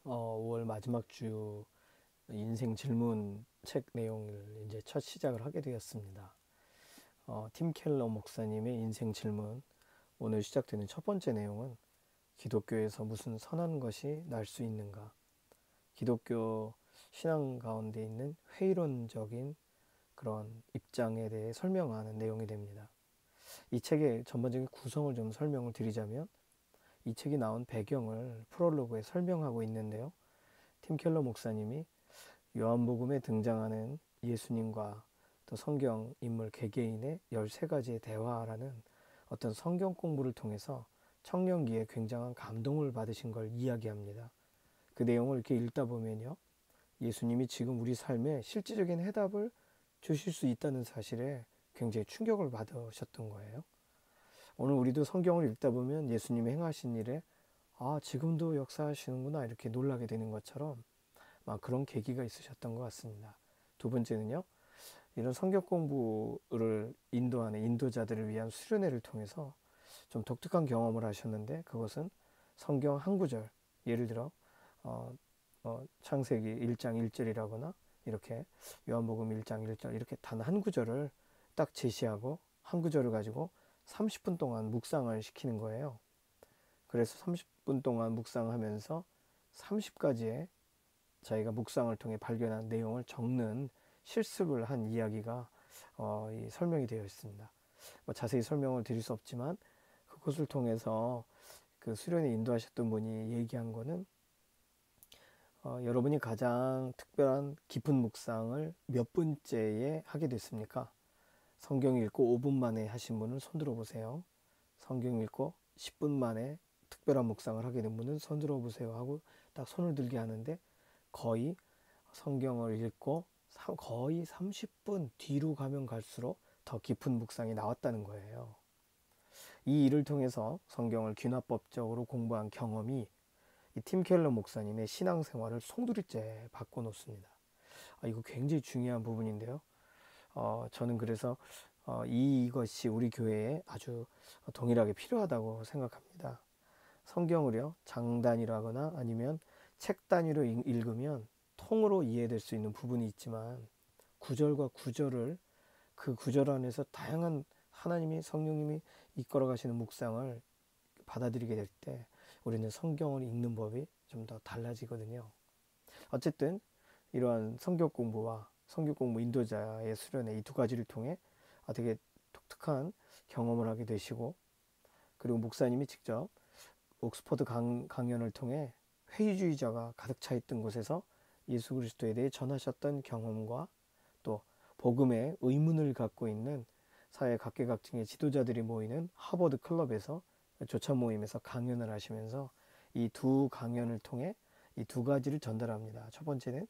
5월 마지막 주 인생 질문 책 내용을 이제 첫 시작을 하게 되었습니다. 팀 켈러 목사님의 인생 질문, 오늘 시작되는 첫 번째 내용은 기독교에서 무슨 선한 것이 날 수 있는가? 기독교 신앙 가운데 있는 회의론적인 그런 입장에 대해 설명하는 내용이 됩니다. 이 책의 전반적인 구성을 좀 설명을 드리자면, 이 책이 나온 배경을 프롤로그에 설명하고 있는데요. 팀 켈러 목사님이 요한복음에 등장하는 예수님과 또 성경 인물 개개인의 13가지의 대화라는 어떤 성경 공부를 통해서 청년기에 굉장한 감동을 받으신 걸 이야기합니다. 그 내용을 이렇게 읽다 보면요, 예수님이 지금 우리 삶에 실질적인 해답을 주실 수 있다는 사실에 굉장히 충격을 받으셨던 거예요. 오늘 우리도 성경을 읽다 보면 예수님이 행하신 일에 지금도 역사하시는구나 이렇게 놀라게 되는 것처럼 그런 계기가 있으셨던 것 같습니다. 두 번째는요, 이런 성경 공부를 인도하는 인도자들을 위한 수련회를 통해서 좀 독특한 경험을 하셨는데, 그것은 성경 한 구절, 예를 들어 창세기 1장 1절이라거나 이렇게 요한복음 1장 1절 이렇게 단 한 구절을 딱 제시하고 한 구절을 가지고 30분 동안 묵상을 시키는 거예요. 그래서 30분 동안 묵상하면서 30가지의 자기가 묵상을 통해 발견한 내용을 적는 실습을 한 이야기가 이 설명이 되어 있습니다. 자세히 설명을 드릴 수 없지만, 그것을 통해서 그 수련에 인도하셨던 분이 얘기한 거는, 여러분이 가장 특별한 깊은 묵상을 몇 분째에 하게 됐습니까? 성경 읽고 5분 만에 하신 분을 손들어 보세요. 성경 읽고 10분 만에 특별한 묵상을 하게 된 분은 손들어 보세요 하고 딱 손을 들게 하는데, 거의 성경을 읽고 거의 30분 뒤로 가면 갈수록 더 깊은 묵상이 나왔다는 거예요. 이 일을 통해서 성경을 귀납법적으로 공부한 경험이 이 팀 켈러 목사님의 신앙생활을 송두리째 바꿔놓습니다. 이거 굉장히 중요한 부분인데요. 저는 그래서 이것이 우리 교회에 아주 동일하게 필요하다고 생각합니다. 성경을요, 장 단위로 하거나 아니면 책 단위로 읽으면 통으로 이해될 수 있는 부분이 있지만, 구절과 구절을 그 구절 안에서 다양한 하나님이 성령님이 이끌어 가시는 묵상을 받아들이게 될 때 우리는 성경을 읽는 법이 좀 더 달라지거든요. 어쨌든 이러한 성경 공부와 성경 공부 인도자의 수련의 이 두 가지를 통해 되게 독특한 경험을 하게 되시고, 그리고 목사님이 직접 옥스퍼드 강연을 통해 회의주의자가 가득 차 있던 곳에서 예수 그리스도에 대해 전하셨던 경험과, 또 복음에 의문을 갖고 있는 사회 각계각층의 지도자들이 모이는 하버드 클럽에서 조찬 모임에서 강연을 하시면서 이 두 강연을 통해 이 두 가지를 전달합니다. 첫 번째는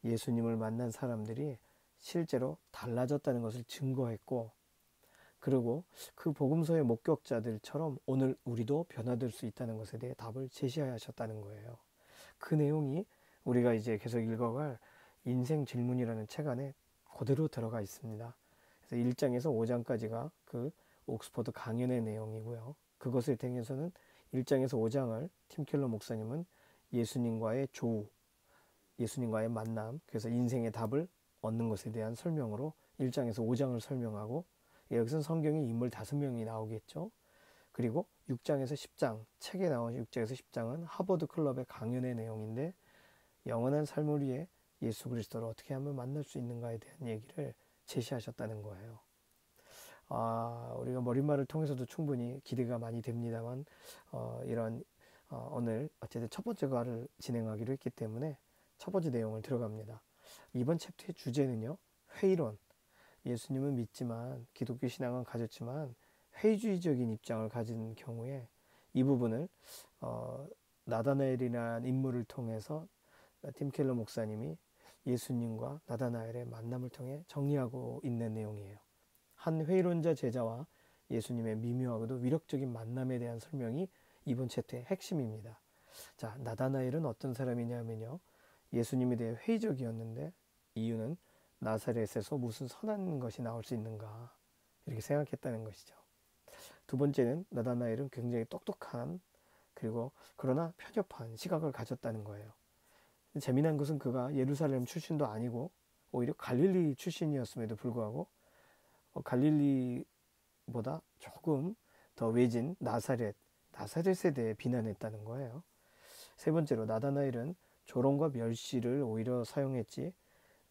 예수님을 만난 사람들이 실제로 달라졌다는 것을 증거했고, 그리고 그 복음서의 목격자들처럼 오늘 우리도 변화될 수 있다는 것에 대해 답을 제시하셨다는 거예요. 그 내용이 우리가 이제 계속 읽어갈 인생 질문이라는 책 안에 그대로 들어가 있습니다. 그래서 1장에서 5장까지가 그 옥스퍼드 강연의 내용이고요. 그것을 통해서는 1장에서 5장을 팀 켈러 목사님은 예수님과의 조우, 예수님과의 만남, 그래서 인생의 답을 얻는 것에 대한 설명으로 1장에서 5장을 설명하고, 여기서 성경의 인물 5명이 나오겠죠. 그리고 6장에서 10장, 책에 나온 6장에서 10장은 하버드 클럽의 강연의 내용인데, 영원한 삶을 위해 예수 그리스도를 어떻게 하면 만날 수 있는가에 대한 얘기를 제시하셨다는 거예요. 우리가 머릿말을 통해서도 충분히 기대가 많이 됩니다만, 이런 오늘 어쨌든 첫 번째 과를 진행하기로 했기 때문에 첫 번째 내용을 들어갑니다. 이번 챕터의 주제는요, 회의론. 예수님은 믿지만, 기독교 신앙은 가졌지만 회의주의적인 입장을 가진 경우에 이 부분을 나다나엘이라는 인물을 통해서 팀 켈러 목사님이 예수님과 나다나엘의 만남을 통해 정리하고 있는 내용이에요. 한 회의론자 제자와 예수님의 미묘하고도 위력적인 만남에 대한 설명이 이번 챕터의 핵심입니다. 자, 나다나엘은 어떤 사람이냐면요, 예수님에 대해 회의적이었는데, 이유는 나사렛에서 무슨 선한 것이 나올 수 있는가 이렇게 생각했다는 것이죠. 두 번째는, 나다나엘은 굉장히 똑똑한, 그리고 그러나 편협한 시각을 가졌다는 거예요. 재미난 것은 그가 예루살렘 출신도 아니고 오히려 갈릴리 출신이었음에도 불구하고 갈릴리보다 조금 더 외진 나사렛에 대해 비난했다는 거예요. 세 번째로 나다나엘은 조롱과 멸시를 오히려 사용했지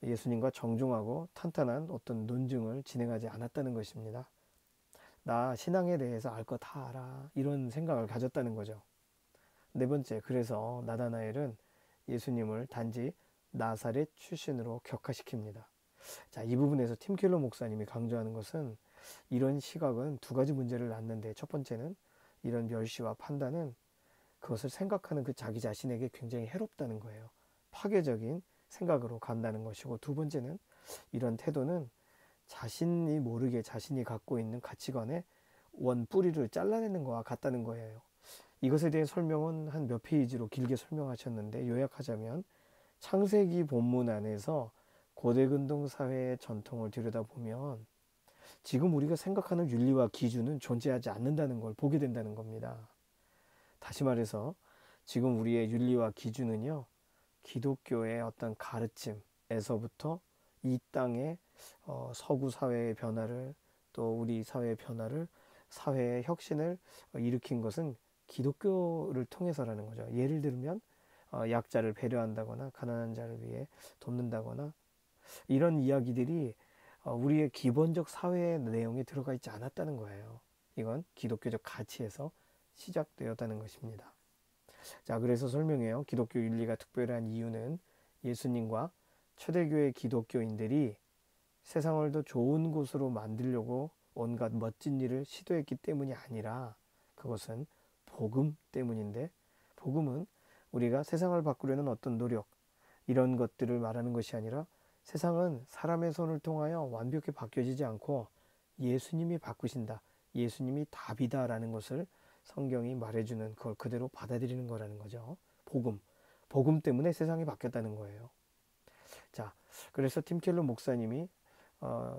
예수님과 정중하고 탄탄한 어떤 논증을 진행하지 않았다는 것입니다. 나 신앙에 대해서 알 거 다 알아, 이런 생각을 가졌다는 거죠. 네 번째, 그래서 나다나엘은 예수님을 단지 나사렛 출신으로 격화시킵니다. 자, 이 부분에서 팀 켈러 목사님이 강조하는 것은 이런 시각은 두 가지 문제를 낳는데, 첫 번째는 이런 멸시와 판단은 그것을 생각하는 그 자기 자신에게 굉장히 해롭다는 거예요. 파괴적인 생각으로 간다는 것이고, 두 번째는 이런 태도는 자신이 모르게 자신이 갖고 있는 가치관의 원 뿌리를 잘라내는 것과 같다는 거예요. 이것에 대해 설명은 한 몇 페이지로 길게 설명하셨는데, 요약하자면 창세기 본문 안에서 고대 근동 사회의 전통을 들여다보면 지금 우리가 생각하는 윤리와 기준은 존재하지 않는다는 걸 보게 된다는 겁니다. 다시 말해서 지금 우리의 윤리와 기준은요, 기독교의 어떤 가르침에서부터 이 땅의 서구 사회의 변화를, 또 우리 사회의 변화를, 사회의 혁신을 일으킨 것은 기독교를 통해서라는 거죠. 예를 들면 약자를 배려한다거나 가난한 자를 위해 돕는다거나 이런 이야기들이 우리의 기본적 사회의 내용에 들어가 있지 않았다는 거예요. 이건 기독교적 가치에서 시작되었다는 것입니다. 자, 그래서 설명해요. 기독교 윤리가 특별한 이유는 예수님과 초대교회 기독교인들이 세상을 더 좋은 곳으로 만들려고 온갖 멋진 일을 시도했기 때문이 아니라 그것은 복음 때문인데, 복음은 우리가 세상을 바꾸려는 어떤 노력, 이런 것들을 말하는 것이 아니라 세상은 사람의 손을 통하여 완벽히 바뀌어지지 않고 예수님이 바꾸신다, 예수님이 답이다 라는 것을 성경이 말해주는, 그걸 그대로 받아들이는 거라는 거죠. 복음 때문에 세상이 바뀌었다는 거예요. 자, 그래서 팀 켈러 목사님이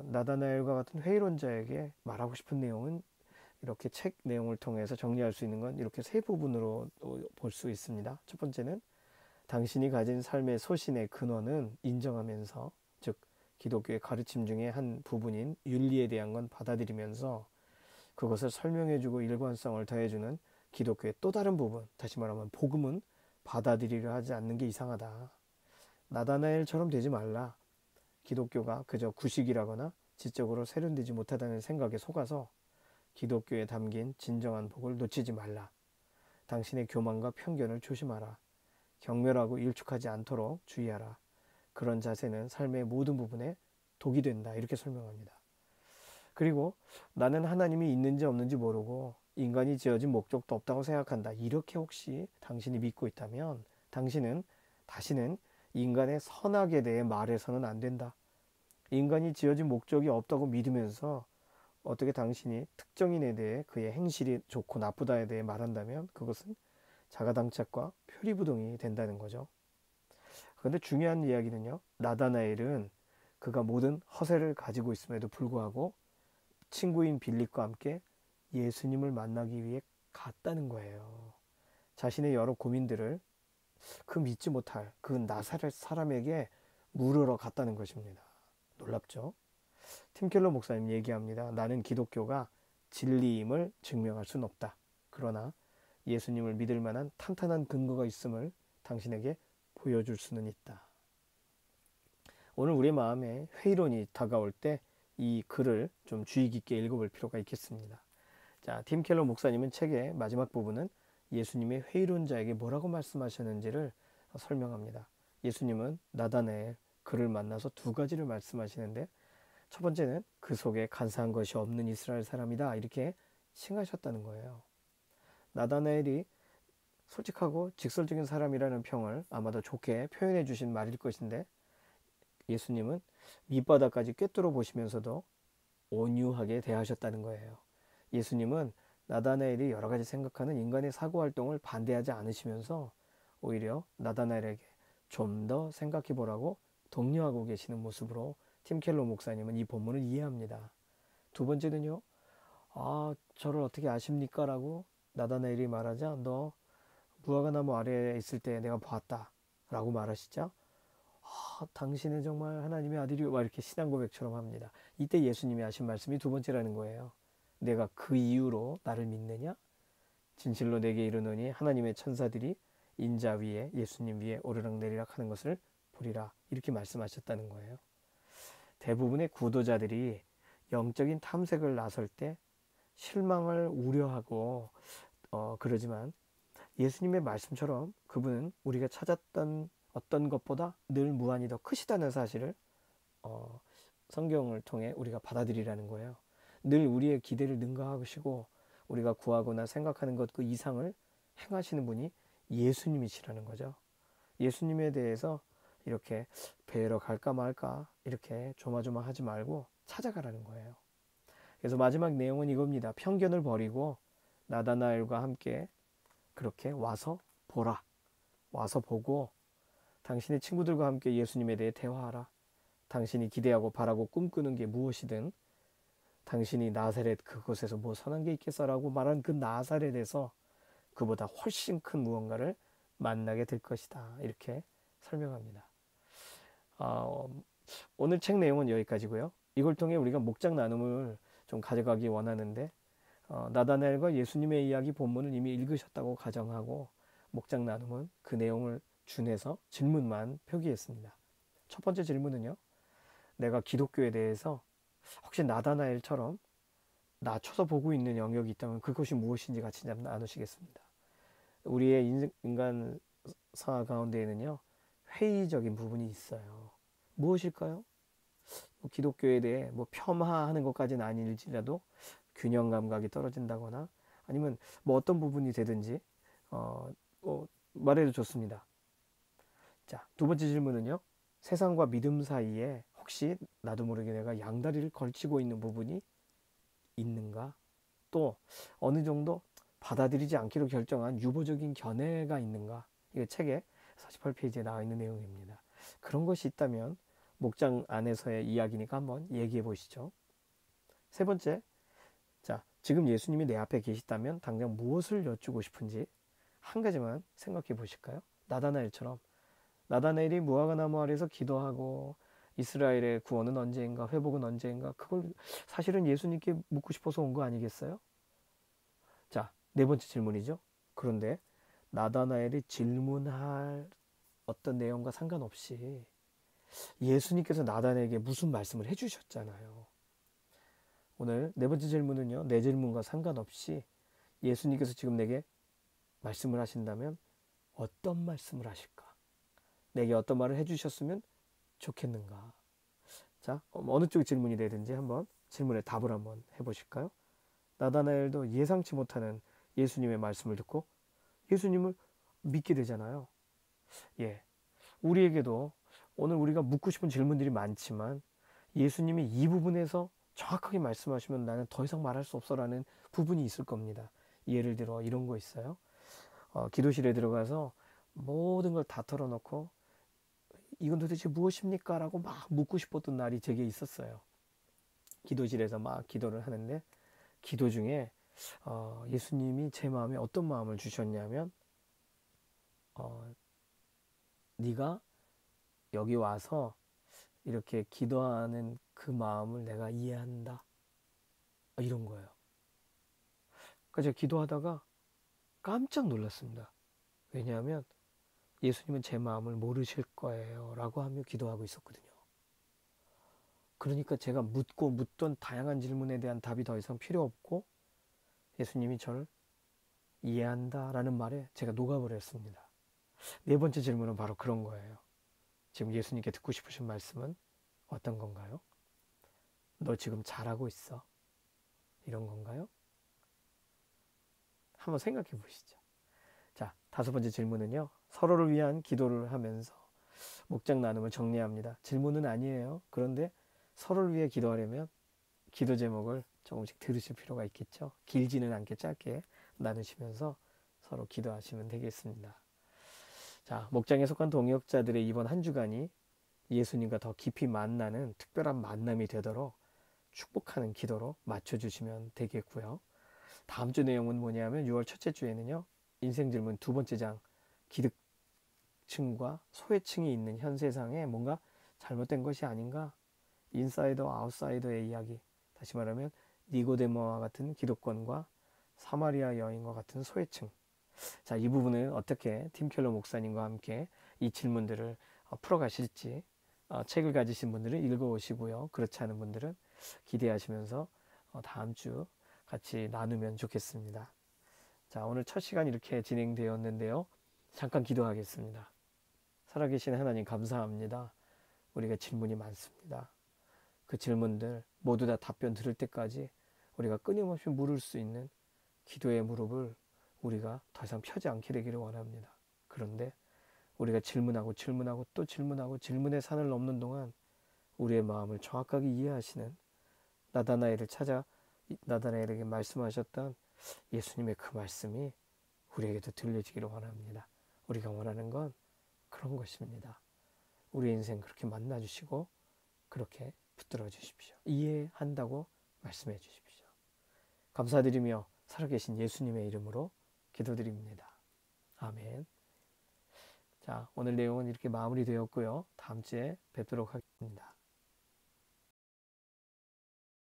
나다나엘과 같은 회의론자에게 말하고 싶은 내용은 이렇게 책 내용을 통해서 정리할 수 있는 건 이렇게 세 부분으로 볼 수 있습니다. 첫 번째는 당신이 가진 삶의 소신의 근원은 인정하면서, 즉 기독교의 가르침 중에 한 부분인 윤리에 대한 건 받아들이면서 그것을 설명해주고 일관성을 더해주는 기독교의 또 다른 부분, 다시 말하면 복음은 받아들이려 하지 않는 게 이상하다. 나다나엘처럼 되지 말라. 기독교가 그저 구식이라거나 지적으로 세련되지 못하다는 생각에 속아서 기독교에 담긴 진정한 복을 놓치지 말라. 당신의 교만과 편견을 조심하라. 경멸하고 일축하지 않도록 주의하라. 그런 자세는 삶의 모든 부분에 독이 된다. 이렇게 설명합니다. 그리고 나는 하나님이 있는지 없는지 모르고 인간이 지어진 목적도 없다고 생각한다. 이렇게 혹시 당신이 믿고 있다면 당신은 다시는 인간의 선악에 대해 말해서는 안 된다. 인간이 지어진 목적이 없다고 믿으면서 어떻게 당신이 특정인에 대해 그의 행실이 좋고 나쁘다에 대해 말한다면 그것은 자가당착과 표리부동이 된다는 거죠. 그런데 중요한 이야기는요, 나다나엘은 그가 모든 허세를 가지고 있음에도 불구하고 친구인 빌립과 함께 예수님을 만나기 위해 갔다는 거예요. 자신의 여러 고민들을 그 믿지 못할 그 나사렛 사람에게 물으러 갔다는 것입니다. 놀랍죠? 팀 켈러 목사님 얘기합니다. 나는 기독교가 진리임을 증명할 수는 없다. 그러나 예수님을 믿을 만한 탄탄한 근거가 있음을 당신에게 보여줄 수는 있다. 오늘 우리 마음에 회의론이 다가올 때 이 글을 좀 주의 깊게 읽어볼 필요가 있겠습니다. 자, 팀 켈러 목사님은 책의 마지막 부분은 예수님의 회의론자에게 뭐라고 말씀하셨는지를 설명합니다. 예수님은 나다나엘 그를 만나서 두 가지를 말씀하시는데, 첫 번째는 그 속에 간사한 것이 없는 이스라엘 사람이다, 이렇게 칭하셨다는 거예요. 나다나엘이 솔직하고 직설적인 사람이라는 평을 아마도 좋게 표현해 주신 말일 것인데, 예수님은 밑바닥까지 꿰뚫어 보시면서도 온유하게 대하셨다는 거예요. 예수님은 나다나엘이 여러 가지 생각하는 인간의 사고 활동을 반대하지 않으시면서 오히려 나다나엘에게 좀 더 생각해 보라고 독려하고 계시는 모습으로 팀 켈러 목사님은 이 본문을 이해합니다. 두 번째는요, 저를 어떻게 아십니까? 라고 나다나엘이 말하자, 너 무화과나무 아래에 있을 때 내가 보았다. 라고 말하시자 당신은 정말 하나님의 아들이요 막 이렇게 신앙 고백처럼 합니다. 이때 예수님이 하신 말씀이 두 번째라는 거예요. 내가 그 이유로 나를 믿느냐? 진실로 내게 이르노니 하나님의 천사들이 인자 위에 예수님 위에 오르락내리락 하는 것을 보리라. 이렇게 말씀하셨다는 거예요. 대부분의 구도자들이 영적인 탐색을 나설 때 실망을 우려하고 그러지만 예수님의 말씀처럼 그분은 우리가 찾았던 어떤 것보다 늘 무한히 더 크시다는 사실을 성경을 통해 우리가 받아들이라는 거예요. 늘 우리의 기대를 능가하시고 우리가 구하거나 생각하는 것 그 이상을 행하시는 분이 예수님이시라는 거죠. 예수님에 대해서 이렇게 뵈러 갈까 말까 이렇게 조마조마하지 말고 찾아가라는 거예요. 그래서 마지막 내용은 이겁니다. 편견을 버리고 나다나엘과 함께 그렇게 와서 보라. 와서 보고 당신의 친구들과 함께 예수님에 대해 대화하라. 당신이 기대하고 바라고 꿈꾸는 게 무엇이든 당신이 나사렛 그곳에서 뭐 선한 게 있겠어라고 말한 그 나사렛에서 그보다 훨씬 큰 무언가를 만나게 될 것이다. 이렇게 설명합니다. 오늘 책 내용은 여기까지고요. 이걸 통해 우리가 목장 나눔을 좀 가져가기 원하는데 나다나엘과 예수님의 이야기 본문을 이미 읽으셨다고 가정하고 목장 나눔은 그 내용을 준해서 질문만 표기했습니다. 첫 번째 질문은요. 내가 기독교에 대해서 혹시 나다나엘처럼 낮춰서 보고 있는 영역이 있다면 그것이 무엇인지 같이 나누시겠습니다. 우리의 인간사 가운데에는요. 회의적인 부분이 있어요. 무엇일까요? 기독교에 대해 폄하하는 것까지는 아닐지라도 균형 감각이 떨어진다거나 아니면 어떤 부분이 되든지 말해도 좋습니다. 자, 두 번째 질문은요. 세상과 믿음 사이에 혹시 나도 모르게 내가 양다리를 걸치고 있는 부분이 있는가? 또 어느 정도 받아들이지 않기로 결정한 유보적인 견해가 있는가? 이거 책에 48페이지에 나와 있는 내용입니다. 그런 것이 있다면 목장 안에서의 이야기니까 한번 얘기해 보시죠. 세 번째, 자, 지금 예수님이 내 앞에 계시다면 당장 무엇을 여쭈고 싶은지 한 가지만 생각해 보실까요? 나다나엘처럼 나다나엘이 무화과나무 아래서 기도하고 이스라엘의 구원은 언제인가 회복은 언제인가 그걸 사실은 예수님께 묻고 싶어서 온 거 아니겠어요? 자, 네 번째 질문이죠. 그런데 나다나엘이 질문할 어떤 내용과 상관없이 예수님께서 나다나엘에게 무슨 말씀을 해주셨잖아요. 오늘 네 번째 질문은요. 내 질문과 상관없이 예수님께서 지금 내게 말씀을 하신다면 어떤 말씀을 하실까? 내게 어떤 말을 해주셨으면 좋겠는가? 자, 어느 쪽 질문이 되든지 한번 질문에 답을 한번 해보실까요? 나다나엘도 예상치 못하는 예수님의 말씀을 듣고 예수님을 믿게 되잖아요. 예, 우리에게도 오늘 우리가 묻고 싶은 질문들이 많지만 예수님이 이 부분에서 정확하게 말씀하시면 나는 더 이상 말할 수 없어라는 부분이 있을 겁니다. 예를 들어 이런 거 있어요. 기도실에 들어가서 모든 걸 다 털어놓고 이건 도대체 무엇입니까? 라고 막 묻고 싶었던 날이 제게 있었어요. 기도실에서 막 기도를 하는데 기도 중에 예수님이 제 마음에 어떤 마음을 주셨냐면 네가 여기 와서 이렇게 기도하는 그 마음을 내가 이해한다. 이런 거예요. 그러니까 제가 기도하다가 깜짝 놀랐습니다. 왜냐하면 예수님은 제 마음을 모르실 거예요 라고 하며 기도하고 있었거든요. 그러니까 제가 묻던 다양한 질문에 대한 답이 더 이상 필요 없고 예수님이 저를 이해한다 라는 말에 제가 녹아버렸습니다. 네 번째 질문은 바로 그런 거예요. 지금 예수님께 듣고 싶으신 말씀은 어떤 건가요? 너 지금 잘하고 있어? 이런 건가요? 한번 생각해 보시죠. 자, 다섯 번째 질문은요. 서로를 위한 기도를 하면서 목장 나눔을 정리합니다. 질문은 아니에요. 그런데 서로를 위해 기도하려면 기도 제목을 조금씩 들으실 필요가 있겠죠. 길지는 않게 짧게 나누시면서 서로 기도하시면 되겠습니다. 자, 목장에 속한 동역자들의 이번 한 주간이 예수님과 더 깊이 만나는 특별한 만남이 되도록 축복하는 기도로 맞춰주시면 되겠고요. 다음 주 내용은 뭐냐면 6월 첫째 주에는요. 인생 질문 두 번째 장 기득 극층과 소외층이 있는 현 세상에 뭔가 잘못된 것이 아닌가? 인사이더 아웃사이더의 이야기, 다시 말하면 니고데모와 같은 기독권과 사마리아 여인과 같은 소외층. 자, 이 부분은 어떻게 팀 켈러 목사님과 함께 이 질문들을 풀어가실지 책을 가지신 분들은 읽어오시고요. 그렇지 않은 분들은 기대하시면서 다음 주 같이 나누면 좋겠습니다. 자, 오늘 첫 시간 이렇게 진행되었는데요. 잠깐 기도하겠습니다. 살아계신 하나님 감사합니다. 우리가 질문이 많습니다. 그 질문들 모두 다 답변 들을 때까지 우리가 끊임없이 물을 수 있는 기도의 무릎을 우리가 더 이상 펴지 않게 되기를 원합니다. 그런데 우리가 질문하고 또 질문하고 질문의 산을 넘는 동안 우리의 마음을 정확하게 이해하시는 나다나엘을 찾아 나다나엘에게 말씀하셨던 예수님의 그 말씀이 우리에게도 들려지기를 원합니다. 우리가 원하는 건 그런 것입니다. 우리 인생 그렇게 만나주시고 그렇게 붙들어 주십시오. 이해한다고 말씀해 주십시오. 감사드리며 살아계신 예수님의 이름으로 기도드립니다. 아멘. 자, 오늘 내용은 이렇게 마무리되었고요. 다음 주에 뵙도록 하겠습니다.